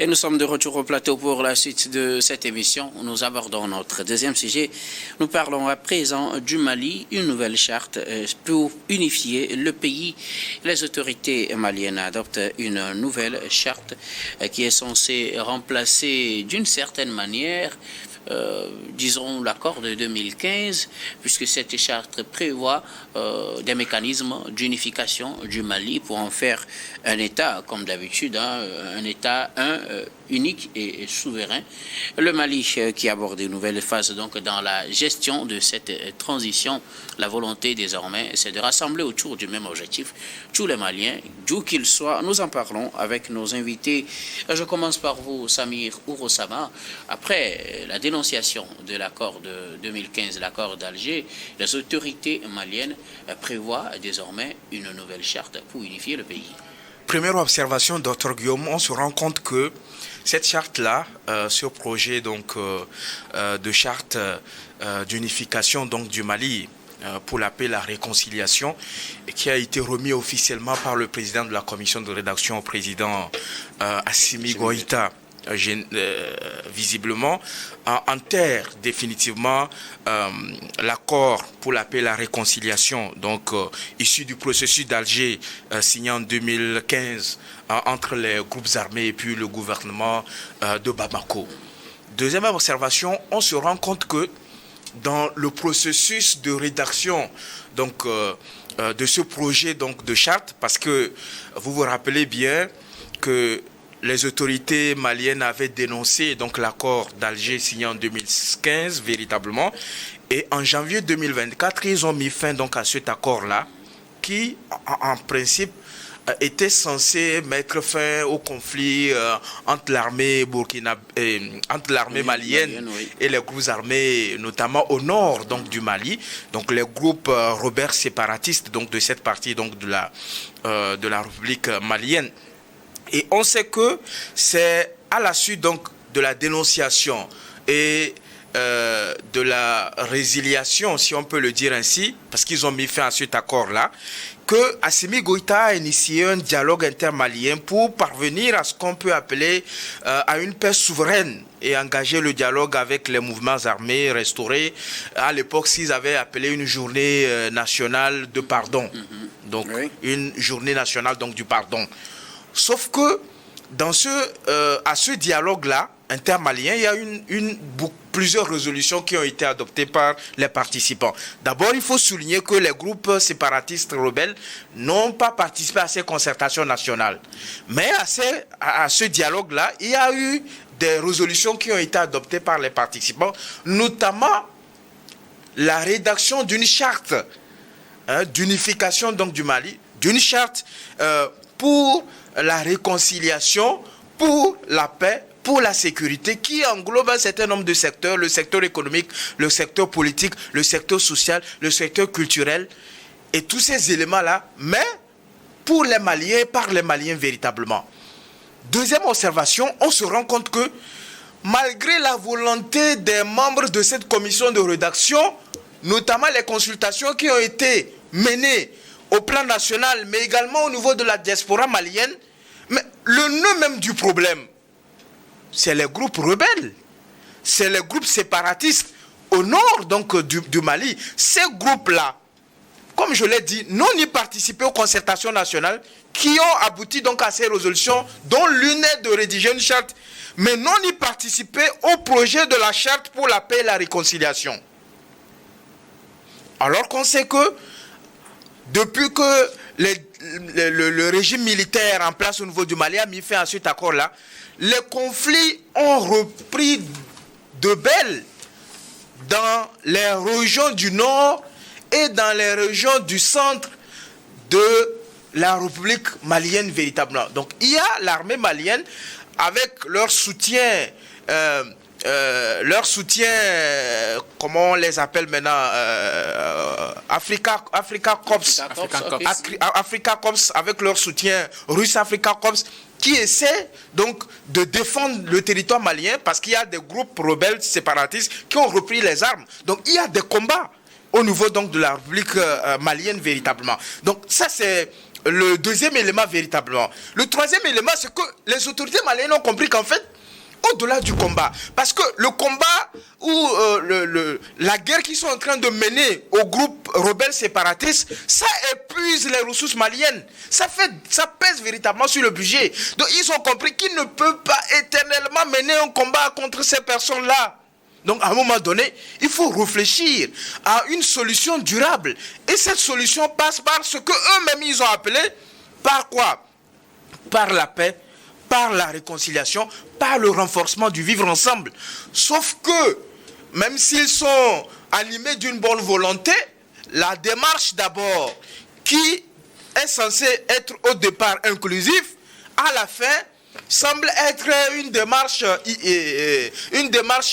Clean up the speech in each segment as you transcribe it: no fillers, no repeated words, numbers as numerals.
Et nous sommes de retour au plateau pour la suite de cette émission. Nous abordons notre deuxième sujet. Nous parlons à présent du Mali, une nouvelle charte pour unifier le pays. Les autorités maliennes adoptent une nouvelle charte qui est censée remplacer d'une certaine manière disons l'accord de 2015, puisque cette charte prévoit des mécanismes d'unification du Mali pour en faire un État, comme d'habitude, un État unique et souverain. Le Mali qui aborde une nouvelle phase donc dans la gestion de cette transition. La volonté désormais, c'est de rassembler autour du même objectif tous les Maliens, d'où qu'ils soient. Nous en parlons avec nos invités. Je commence par vous, Samir Ourosama. Après la dénonciation de l'accord de 2015, l'accord d'Alger, les autorités maliennes prévoient désormais une nouvelle charte pour unifier le pays. Première observation, Dr Guillaume, on se rend compte que cette charte-là, ce projet donc, de charte d'unification donc, du Mali pour la paix et la réconciliation, qui a été remis officiellement par le président de la commission de rédaction au président Assimi Goïta, visiblement enterre définitivement l'accord pour la paix et la réconciliation, donc issu du processus d'Alger signé en 2015 entre les groupes armés et puis le gouvernement de Bamako. Deuxième observation, on se rend compte que dans le processus de rédaction donc, de ce projet donc, de charte, parce que vous vous rappelez bien que les autorités maliennes avaient dénoncé donc l'accord d'Alger signé en 2015 véritablement, et en janvier 2024 ils ont mis fin donc à cet accord-là qui en principe était censé mettre fin au conflit entre l'armée malienne et les groupes armés, notamment au nord donc du Mali, donc les groupes rebelles séparatistes donc de cette partie donc de la République malienne. Et on sait que c'est à la suite donc de la dénonciation et de la résiliation, si on peut le dire ainsi, parce qu'ils ont mis fin à cet accord-là, que Assimi Goïta a initié un dialogue intermalien pour parvenir à ce qu'on peut appeler à une paix souveraine et engager le dialogue avec les mouvements armés, restaurer à l'époque s'ils avaient appelé une journée nationale de pardon. Donc une journée nationale donc, du pardon. Sauf que dans à ce dialogue-là, intermalien, il y a plusieurs résolutions qui ont été adoptées par les participants. D'abord, il faut souligner que les groupes séparatistes rebelles n'ont pas participé à ces concertations nationales. Mais à ce dialogue-là, il y a eu des résolutions qui ont été adoptées par les participants, notamment la rédaction d'une charte d'unification donc, du Mali, d'une charte pour la réconciliation, pour la paix, pour la sécurité, qui englobe un certain nombre de secteurs, le secteur économique, le secteur politique, le secteur social, le secteur culturel, et tous ces éléments-là, mais pour les Maliens, par les Maliens véritablement. Deuxième observation, on se rend compte que malgré la volonté des membres de cette commission de rédaction, notamment les consultations qui ont été menées au plan national, mais également au niveau de la diaspora malienne, mais le nœud même du problème, c'est les groupes rebelles, c'est les groupes séparatistes au nord donc, du Mali. Ces groupes-là, comme je l'ai dit, n'ont ni participé aux concertations nationales qui ont abouti donc à ces résolutions, dont l'une est de rédiger une charte, mais n'ont ni participé au projet de la charte pour la paix et la réconciliation. Alors qu'on sait que depuis que le régime militaire en place au niveau du Mali a mis fin à cet accord-là, les conflits ont repris de belle dans les régions du nord et dans les régions du centre de la République malienne véritablement. Donc il y a l'armée malienne avec leur soutien, comment on les appelle maintenant, Africa Corps, avec leur soutien russe Africa Corps, qui essaie donc de défendre le territoire malien parce qu'il y a des groupes rebelles séparatistes qui ont repris les armes. Donc il y a des combats au niveau donc de la République malienne véritablement. Donc ça c'est le deuxième élément véritablement. Le troisième élément, c'est que les autorités maliennes ont compris qu'en fait, au-delà du combat, parce que le combat ou la guerre qu'ils sont en train de mener au groupe rebelle séparatiste, ça épuise les ressources maliennes. Ça pèse véritablement sur le budget. Donc ils ont compris qu'ils ne peuvent pas éternellement mener un combat contre ces personnes-là. Donc à un moment donné, il faut réfléchir à une solution durable. Et cette solution passe par ce que eux-mêmes ils ont appelé, par quoi? Par la paix, par la réconciliation, par le renforcement du vivre ensemble. Sauf que, même s'ils sont animés d'une bonne volonté, la démarche d'abord, qui est censée être au départ inclusive, à la fin, semble être une démarche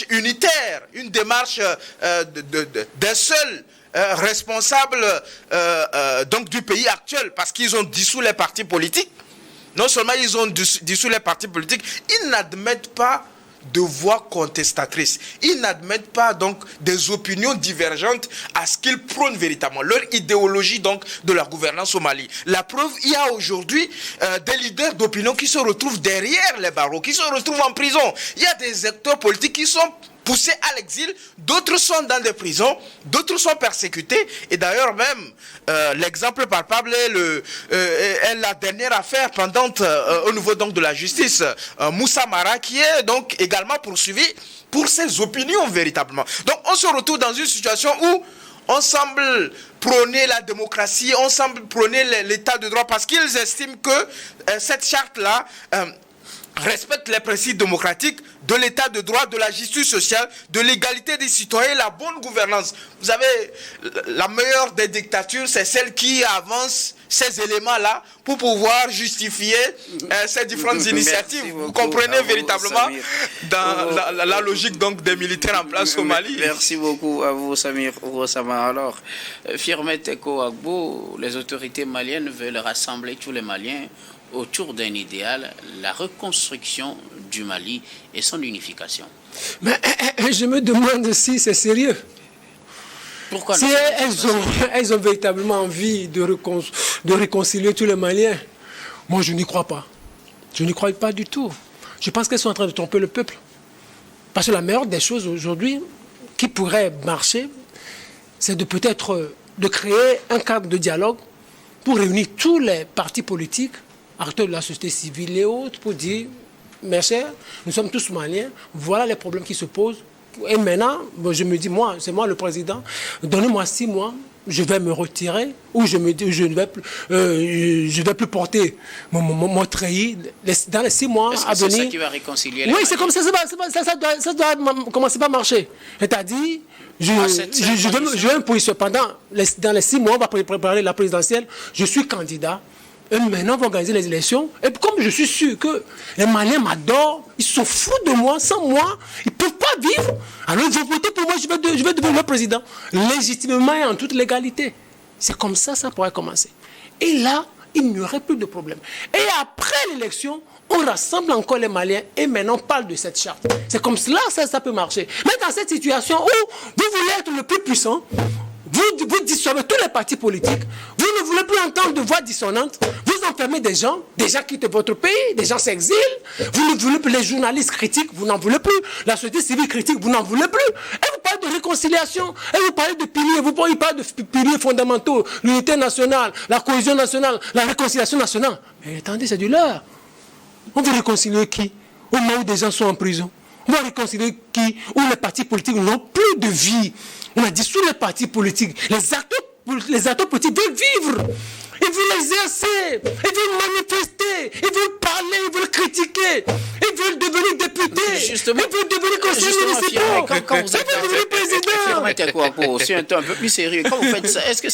unitaire, une démarche d'un seul responsable donc du pays actuel, parce qu'ils ont dissous les partis politiques. Non seulement ils ont dissous les partis politiques, ils n'admettent pas de voix contestatrices. Ils n'admettent pas donc des opinions divergentes à ce qu'ils prônent véritablement, leur idéologie donc de la gouvernance au Mali. La preuve, il y a aujourd'hui des leaders d'opinion qui se retrouvent derrière les barreaux, qui se retrouvent en prison. Il y a des acteurs politiques qui sont poussés à l'exil, d'autres sont dans des prisons, d'autres sont persécutés. Et d'ailleurs même, l'exemple palpable est la dernière affaire pendante au niveau donc de la justice. Moussa Mara qui est donc également poursuivi pour ses opinions véritablement. Donc on se retrouve dans une situation où on semble prôner la démocratie, on semble prôner l'état de droit parce qu'ils estiment que cette charte-là respecte les principes démocratiques de l'état de droit, de la justice sociale, de l'égalité des citoyens, la bonne gouvernance. Vous savez, la meilleure des dictatures, c'est celle qui avance ces éléments-là pour pouvoir justifier ces différentes initiatives. Vous comprenez véritablement dans la logique donc des militaires en place au Mali. Merci beaucoup à vous, Samir Ourossama. Alors, Firmet Eko Agbo, les autorités maliennes veulent rassembler tous les Maliens autour d'un idéal, la reconstruction du Mali et son unification. Mais je me demande si c'est sérieux. Pourquoi si elles ont véritablement envie de réconcilier tous les Maliens, moi je n'y crois pas. Je n'y crois pas du tout. Je pense qu'elles sont en train de tromper le peuple. Parce que la meilleure des choses aujourd'hui qui pourrait marcher, c'est de peut-être de créer un cadre de dialogue pour réunir tous les partis politiques, acteurs de la société civile et autres, pour dire, mes chers, nous sommes tous Maliens, voilà les problèmes qui se posent. Et maintenant, je me dis, moi, c'est moi le président, donnez-moi 6 mois, je vais me retirer, ou je ne vais plus porter mon treillis dans les 6 mois à venir. C'est ça qui va réconcilier les Oui, c'est comme ça, ça doit commencer par marcher. C'est-à-dire, je vais me positionner dans les 6 mois, on va préparer la présidentielle, je suis candidat. Et maintenant, on va organiser les élections. Et comme je suis sûr que les Maliens m'adorent, ils sont fous de moi, sans moi, ils ne peuvent pas vivre. Alors ils vont voter pour moi, je vais devenir le président. Légitimement et en toute légalité. C'est comme ça, ça pourrait commencer. Et là, il n'y aurait plus de problème. Et après l'élection, on rassemble encore les Maliens et maintenant on parle de cette charte. C'est comme cela que ça peut marcher. Mais dans cette situation où vous voulez être le plus puissant, vous dissolvez tous les partis politiques, vous ne voulez plus entendre de voix dissonantes, vous enfermez des gens quittent votre pays, des gens s'exilent, vous ne voulez plus les journalistes critiques, vous n'en voulez plus, la société civile critique, vous n'en voulez plus, et vous parlez de réconciliation, et vous parlez de piliers, vous parlez de piliers fondamentaux, l'unité nationale, la cohésion nationale, la réconciliation nationale. Mais attendez, c'est du leurre. On veut réconcilier qui? Au moment où des gens sont en prison. On va réconcilier qui? Où les partis politiques n'ont plus de vie. On a dissous les partis politiques. Les acteurs politiques veulent vivre. Ils veulent exercer. Ils veulent manifester. Ils veulent parler. Ils veulent critiquer. Ils veulent devenir députés. Justement, ils veulent devenir conseillers municipaux. Quand vous êtes devenir président. C'est un peu plus sérieux. Quand vous faites ça, est-ce que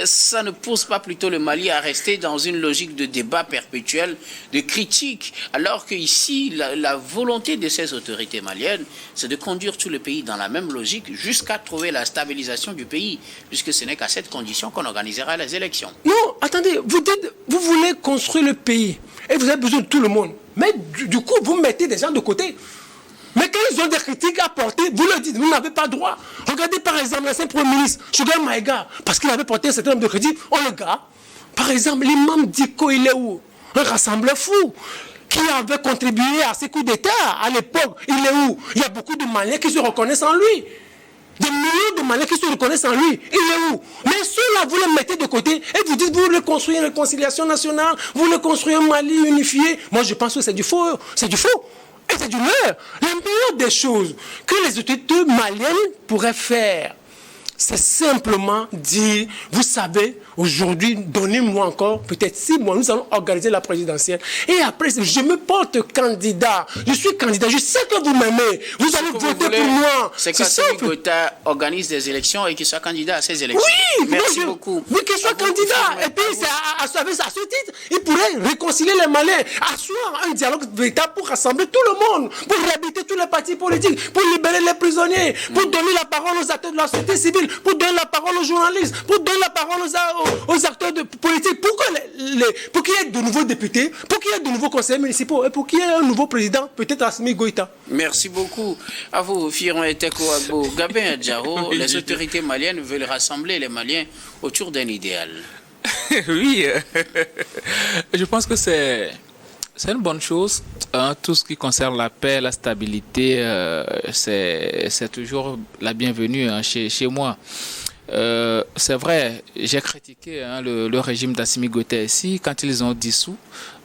ça ne pousse pas plutôt le Mali à rester dans une logique de débat perpétuel, de critique, alors qu'ici, la volonté de ces autorités maliennes, c'est de conduire tout le pays dans la même logique jusqu'à trouver la stabilisation du pays, puisque ce n'est qu'à cette condition qu'on organisera les élections. Non, attendez, vous voulez construire le pays et vous avez besoin de tout le monde. Mais du coup, vous mettez des gens de côté. Mais quand ils ont des critiques à porter, vous leur dites, vous n'avez pas droit. Regardez par exemple l'ancien Premier ministre, Choguel Maïga, parce qu'il avait porté un certain nombre de critiques, on le garde. Par exemple, l'imam Diko, il est où? Un rassembleur fou qui avait contribué à ces coups d'État à l'époque. Il est où? Il y a beaucoup de Maliens qui se reconnaissent en lui. Des millions de Maliens qui se reconnaissent en lui. Il est où? Mais ceux-là, vous les mettez de côté et vous dites, vous voulez construire une réconciliation nationale, vous voulez construire un Mali unifié. Moi, je pense que c'est du faux. C'est du faux. Et c'est du leurre. La meilleure des choses que les autorités maliennes pourraient faire, c'est simplement dire, vous savez, aujourd'hui, donnez-moi encore peut-être 6 mois, nous allons organiser la présidentielle. Et après, je me porte candidat. Je suis candidat. Je sais que vous m'aimez. Vous allez voter pour moi. C'est qu'Assimi Goïta organise des élections et qu'il soit candidat à ces élections. Oui, merci beaucoup. Oui, qu'il soit candidat. Et puis, à ce titre, il pourrait réconcilier les Maliens, asseoir un dialogue véritable pour rassembler tout le monde, pour réhabiliter tous les partis politiques, pour libérer les prisonniers, pour donner la parole aux acteurs de la société civile, pour donner la parole aux journalistes, pour donner la parole aux acteurs politiques, pour qu'il y ait de nouveaux députés, pour qu'il y ait de nouveaux conseillers municipaux et pour qu'il y ait un nouveau président, peut-être Assimi Goïta. Merci beaucoup. À vous, Firon et Teko Agbo. Gabin Adjaro, les autorités maliennes veulent rassembler les Maliens autour d'un idéal. Oui, je pense que c'est une bonne chose. Tout ce qui concerne la paix, la stabilité, c'est toujours la bienvenue chez moi. C'est vrai, j'ai critiqué le régime d'Assimi Goïta ici quand ils ont dissous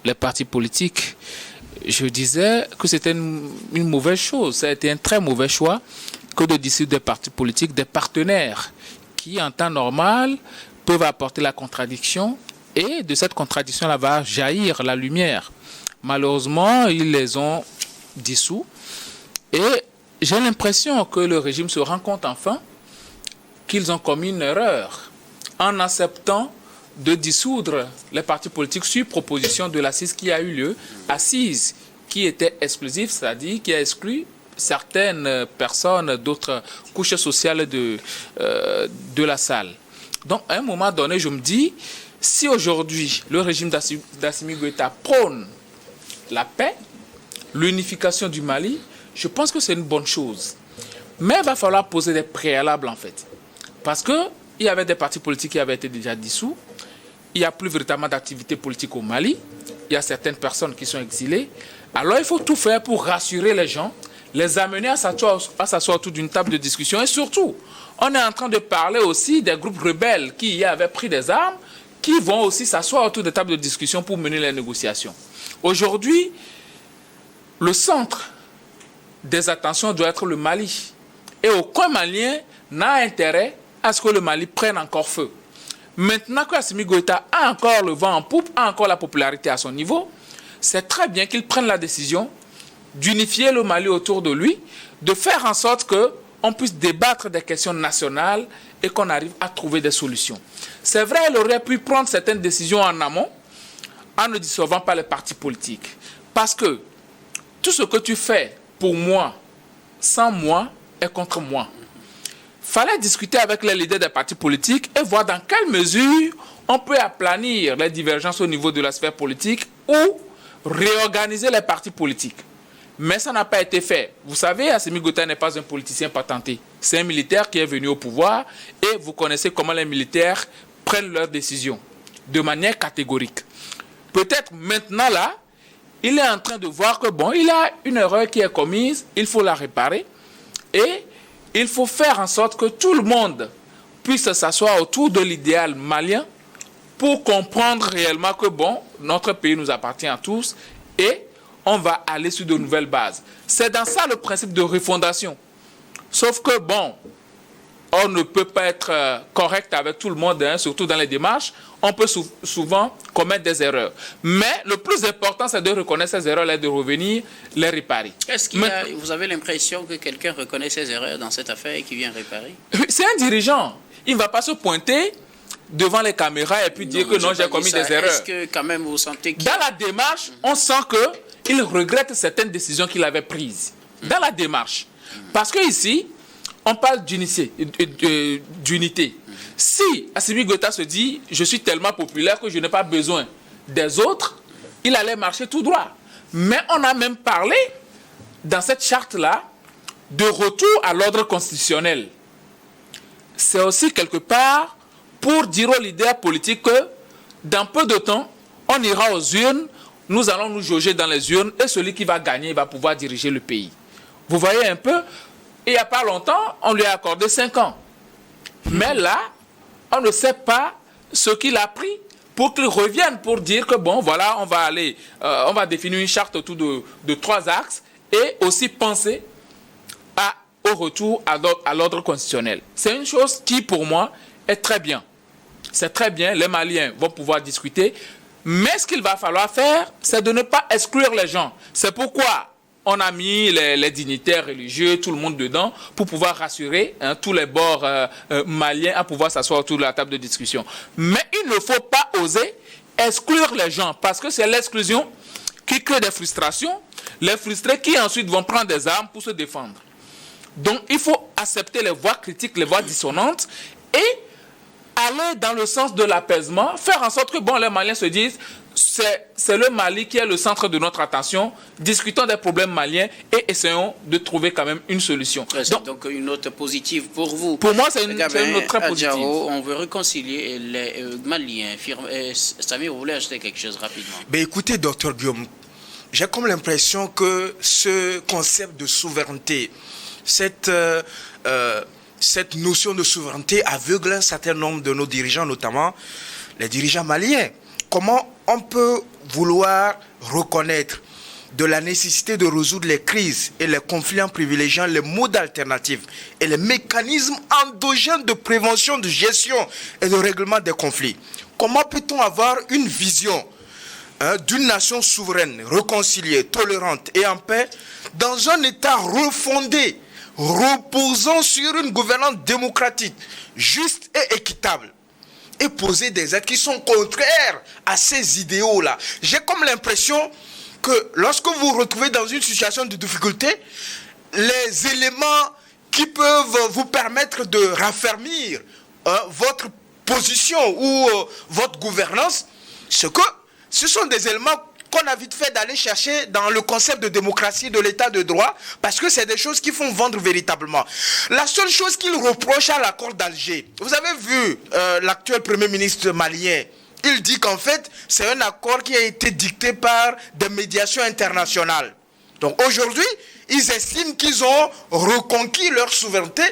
les partis politiques. Je disais que c'était une mauvaise chose. Ça a été un très mauvais choix que de dissoudre des partis politiques, des partenaires qui, en temps normal, peuvent apporter la contradiction et de cette contradiction-là va jaillir la lumière. Malheureusement, ils les ont dissous et j'ai l'impression que le régime se rend compte enfin qu'ils ont commis une erreur en acceptant de dissoudre les partis politiques sur proposition de l'assise qui a eu lieu, assise qui était exclusive, c'est-à-dire qui a exclu certaines personnes d'autres couches sociales de la salle. Donc, à un moment donné, je me dis, si aujourd'hui le régime d'Assimi Goïta prône la paix, l'unification du Mali, je pense que c'est une bonne chose. Mais il va falloir poser des préalables en fait. Parce qu'il y avait des partis politiques qui avaient été déjà dissous, il n'y a plus véritablement d'activité politique au Mali, il y a certaines personnes qui sont exilées. Alors il faut tout faire pour rassurer les gens, les amener à s'asseoir autour d'une table de discussion. Et surtout, on est en train de parler aussi des groupes rebelles qui y avaient pris des armes, qui vont aussi s'asseoir autour des tables de discussion pour mener les négociations. Aujourd'hui, le centre des attentions doit être le Mali. Et aucun Malien n'a intérêt à ce que le Mali prenne encore feu. Maintenant qu'Assimi Goïta a encore le vent en poupe, a encore la popularité à son niveau, c'est très bien qu'il prenne la décision d'unifier le Mali autour de lui, de faire en sorte qu'on puisse débattre des questions nationales et qu'on arrive à trouver des solutions. C'est vrai, il aurait pu prendre certaines décisions en amont, en ne dissolvant pas les partis politiques. Parce que tout ce que tu fais pour moi, sans moi, est contre moi. Fallait discuter avec les leaders des partis politiques et voir dans quelle mesure on peut aplanir les divergences au niveau de la sphère politique ou réorganiser les partis politiques. Mais ça n'a pas été fait. Vous savez, Assimi Goïta n'est pas un politicien patenté. C'est un militaire qui est venu au pouvoir et vous connaissez comment les militaires prennent leurs décisions de manière catégorique. Peut-être maintenant là, il est en train de voir que bon, il a une erreur qui est commise, il faut la réparer et il faut faire en sorte que tout le monde puisse s'asseoir autour de l'idéal malien pour comprendre réellement que bon, notre pays nous appartient à tous et on va aller sur de nouvelles bases. C'est dans ça le principe de refondation. Sauf que bon, on ne peut pas être correct avec tout le monde, surtout dans les démarches. On peut souvent commettre des erreurs. Mais le plus important, c'est de reconnaître ces erreurs et de revenir les réparer. Est-ce que vous avez l'impression que quelqu'un reconnaît ses erreurs dans cette affaire et qui vient réparer? C'est un dirigeant. Il ne va pas se pointer devant les caméras et puis dire que non, j'ai commis des erreurs. Est-ce que quand même vous sentez que... Dans la démarche, on sent qu'il regrette certaines décisions qu'il avait prises. Dans la démarche. Parce qu'ici, on parle d'unité. Si Assimi Goïta se dit « je suis tellement populaire que je n'ai pas besoin des autres », il allait marcher tout droit. Mais on a même parlé, dans cette charte-là, de retour à l'ordre constitutionnel. C'est aussi quelque part pour dire aux leaders politiques que dans peu de temps, on ira aux urnes, nous allons nous jauger dans les urnes et celui qui va gagner va pouvoir diriger le pays. Vous voyez un peu, il n'y a pas longtemps, on lui a accordé 5 ans. Mais là, on ne sait pas ce qu'il a pris pour qu'il revienne, pour dire que bon, voilà, on va définir une charte autour de 3 axes et aussi penser au retour à l'ordre constitutionnel. C'est une chose qui, pour moi, est très bien. C'est très bien, les Maliens vont pouvoir discuter, mais ce qu'il va falloir faire, c'est de ne pas exclure les gens. C'est pourquoi on a mis les dignitaires religieux, tout le monde dedans, pour pouvoir rassurer tous les bords maliens à pouvoir s'asseoir autour de la table de discussion. Mais il ne faut pas oser exclure les gens, parce que c'est l'exclusion qui crée des frustrations, les frustrés qui ensuite vont prendre des armes pour se défendre. Donc il faut accepter les voix critiques, les voix dissonantes, et aller dans le sens de l'apaisement, faire en sorte que bon, les Maliens se disent c'est le Mali qui est le centre de notre attention, discutons des problèmes maliens et essayons de trouver quand même une solution. Donc une note positive pour vous. Pour moi, c'est une note très positive. Adjaro, on veut réconcilier les Maliens. Samir, vous voulez ajouter quelque chose rapidement? Écoutez, docteur Guillaume, j'ai comme l'impression que ce concept de souveraineté, cette notion de souveraineté aveugle un certain nombre de nos dirigeants, notamment les dirigeants maliens. Comment on peut vouloir reconnaître de la nécessité de résoudre les crises et les conflits en privilégiant les modes alternatifs et les mécanismes endogènes de prévention, de gestion et de règlement des conflits? Comment peut-on avoir une vision d'une nation souveraine, réconciliée, tolérante et en paix dans un État refondé, reposant sur une gouvernance démocratique, juste et équitable, et poser des actes qui sont contraires à ces idéaux-là? J'ai comme l'impression que lorsque vous vous retrouvez dans une situation de difficulté, les éléments qui peuvent vous permettre de raffermir votre position ou votre gouvernance, ce sont des éléments qu'on a vite fait d'aller chercher dans le concept de démocratie, de l'état de droit, parce que c'est des choses qui font vendre véritablement. La seule chose qu'il reproche à l'accord d'Alger, vous avez vu l'actuel premier ministre malien, il dit qu'en fait, c'est un accord qui a été dicté par des médiations internationales. Donc aujourd'hui, ils estiment qu'ils ont reconquis leur souveraineté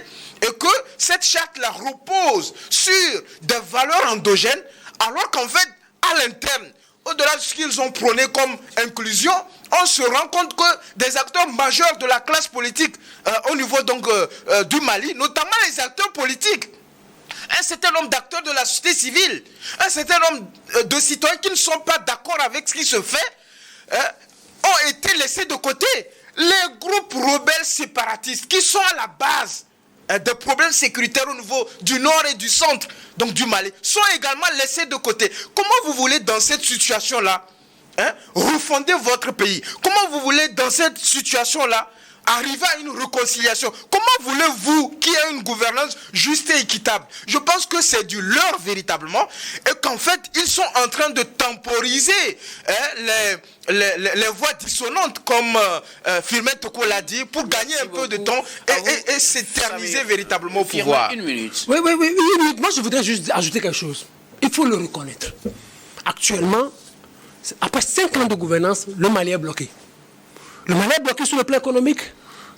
et que cette charte-là repose sur des valeurs endogènes, alors qu'en fait, à l'interne, au-delà de ce qu'ils ont prôné comme inclusion, on se rend compte que des acteurs majeurs de la classe politique au niveau donc du Mali, notamment les acteurs politiques, un certain nombre d'acteurs de la société civile, un certain nombre de citoyens qui ne sont pas d'accord avec ce qui se fait, ont été laissés de côté. Les groupes rebelles séparatistes qui sont à la base des problèmes sécuritaires au niveau du nord et du centre, donc du Mali, sont également laissés de côté. Comment vous voulez, dans cette situation-là, refonder votre pays? Comment vous voulez, dans cette situation-là, arriver à une réconciliation? Comment voulez-vous qu'il y ait une gouvernance juste et équitable? Je pense que c'est du leurre véritablement, et qu'en fait, ils sont en train de temporiser les voix dissonantes, comme Firmin Toko l'a dit, pour gagner un peu de temps et s'éterniser véritablement au pouvoir. Une minute. Oui, une minute. Moi, je voudrais juste ajouter quelque chose. Il faut le reconnaître. Actuellement, après 5 ans de gouvernance, le Mali est bloqué. Le Mali est bloqué sur le plan économique.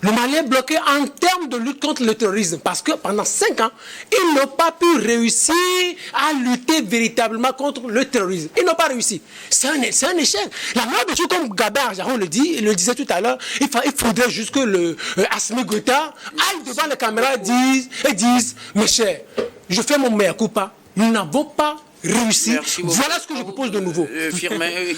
Le Mali est bloqué en termes de lutte contre le terrorisme. Parce que pendant 5 ans, ils n'ont pas pu réussir à lutter véritablement contre le terrorisme. Ils n'ont pas réussi. C'est un échec. La meilleure des choses, comme Gabin Arjaron le disait tout à l'heure, il faudrait juste que le Assimi Goïta aille devant les caméras et dise, mes chers, je fais mon mea culpa. Nous n'avons pas réussi. Voilà ce que je propose de nouveau.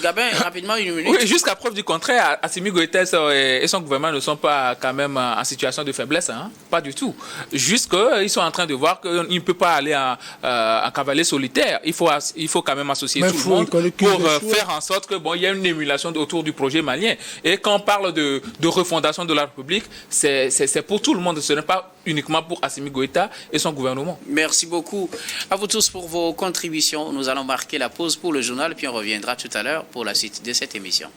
Gabin, rapidement, une minute. Oui, jusqu'à preuve du contraire, Assimi Goïta et son gouvernement ne sont pas quand même en situation de faiblesse. Pas du tout. Juste qu'ils sont en train de voir qu'ils ne peuvent pas aller en cavalier solitaire. Il faut quand même associer tout le monde pour faire en sorte que il y ait une émulation autour du projet malien. Et quand on parle de refondation de la République, c'est pour tout le monde. Ce n'est pas uniquement pour Assimi Goïta et son gouvernement. Merci beaucoup à vous tous pour vos contributions. Nous allons marquer la pause pour le journal, puis on reviendra tout à l'heure pour la suite de cette émission.